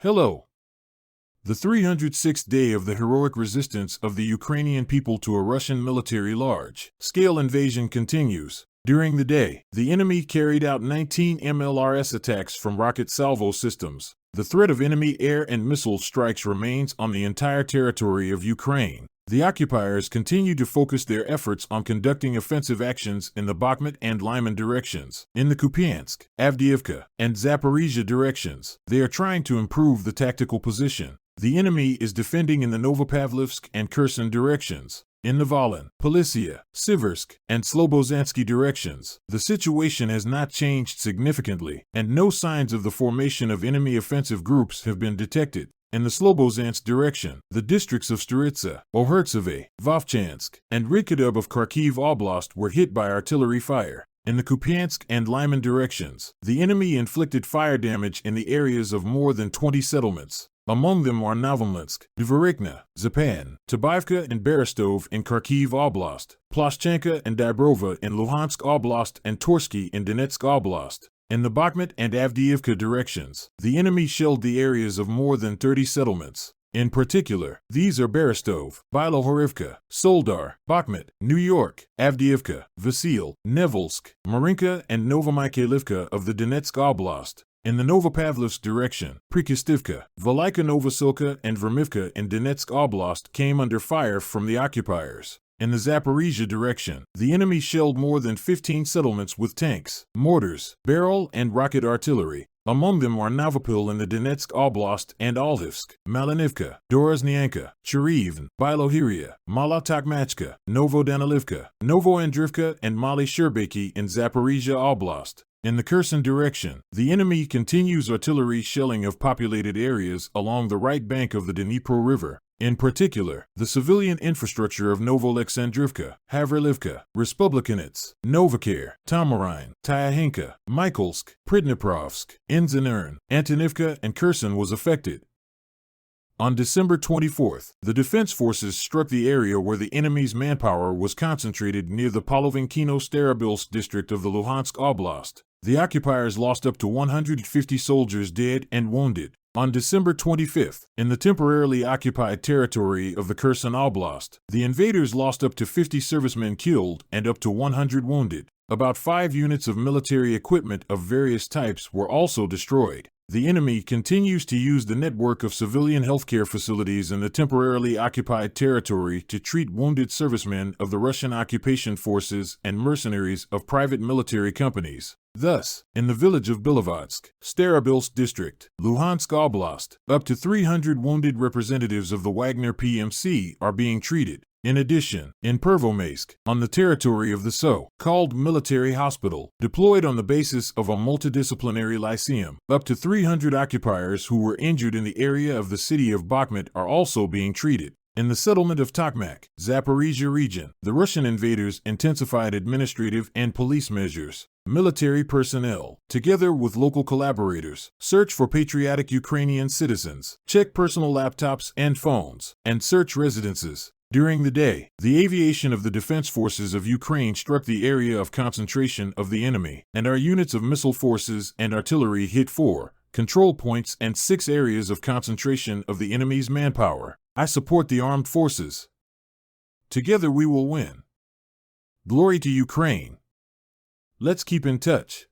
Hello. The 306th day of the heroic resistance of the Ukrainian people to a Russian military large-scale invasion continues. During the day, the enemy carried out 19 MLRS attacks from rocket salvo systems. The threat of enemy air and missile strikes remains on the entire territory of Ukraine. The occupiers continue to focus their efforts on conducting offensive actions in the Bakhmut and Lyman directions. In the Kupiansk, Avdiivka, and Zaporizhia directions, they are trying to improve the tactical position. The enemy is defending in the Novopavlovsk and Kherson directions. In the Volyn, Polisia, Siversk, and Slobozansky directions, the situation has not changed significantly, and no signs of the formation of enemy offensive groups have been detected. In the Slobozansk direction, the districts of Staritsa, Ohertsove, Vovchansk, and Rykadub of Kharkiv Oblast were hit by artillery fire. In the Kupiansk and Lyman directions, the enemy inflicted fire damage in the areas of more than 20 settlements. Among them are Novomlinsk, Dvorykna, Zapan, Tabaivka and Berestov in Kharkiv Oblast, Ploshchanka and Dibrova in Luhansk Oblast and Torsky in Donetsk Oblast. In the Bakhmut and Avdiivka directions, the enemy shelled the areas of more than 30 settlements. In particular, these are Berestov, Bilohorivka, Soldar, Bakhmut, New York, Avdiivka, Vasil, Nevelsk, Marinka and Novomykhailivka of the Donetsk Oblast. In the Novopavlovsk direction, Prikostivka, Velika Novosilka and Vermivka in Donetsk Oblast came under fire from the occupiers. In the Zaporizhia direction, the enemy shelled more than 15 settlements with tanks, mortars, barrel and rocket artillery. Among them are Novopil in the Donetsk Oblast and Alhivsk, Malinivka, Dorozhnyanka, Cherivn, Bilohiria, Malotokmachka, Novodanilivka, Novoandrivka and Mali Sherbeki in Zaporizhia Oblast. In the Kherson direction, the enemy continues artillery shelling of populated areas along the right bank of the Dnipro River. In particular, the civilian infrastructure of Novoalexandrivka, Havrilivka, Respublikanets, Novokher, Tamarine, Tyahinka, Mykolsk, Pridniprovsk, Inzanern, Antonivka, and Kherson was affected. On December 24th, the defense forces struck the area where the enemy's manpower was concentrated near the Polovinkino-Starobilsk district of the Luhansk Oblast. The occupiers lost up to 150 soldiers dead and wounded. On December 25th, in the temporarily occupied territory of the Kherson Oblast, the invaders lost up to 50 servicemen killed and up to 100 wounded. About 5 units of military equipment of various types were also destroyed. The enemy continues to use the network of civilian healthcare facilities in the temporarily occupied territory to treat wounded servicemen of the Russian occupation forces and mercenaries of private military companies. Thus, in the village of Bilovodsk, Starobilsk district, Luhansk Oblast, up to 300 wounded representatives of the Wagner PMC are being treated. In addition, in Pervomaisk, on the territory of the so-called military hospital, deployed on the basis of a multidisciplinary lyceum, up to 300 occupiers who were injured in the area of the city of Bakhmut are also being treated. In the settlement of Tokmak, Zaporizhia region, the Russian invaders intensified administrative and police measures. Military personnel, together with local collaborators, search for patriotic Ukrainian citizens, check personal laptops and phones, and search residences. During the day, the aviation of the defense forces of Ukraine struck the area of concentration of the enemy, and our units of missile forces and artillery hit 4 control points and 6 areas of concentration of the enemy's manpower. I support the armed forces. Together we will win. Glory to Ukraine. Let's keep in touch.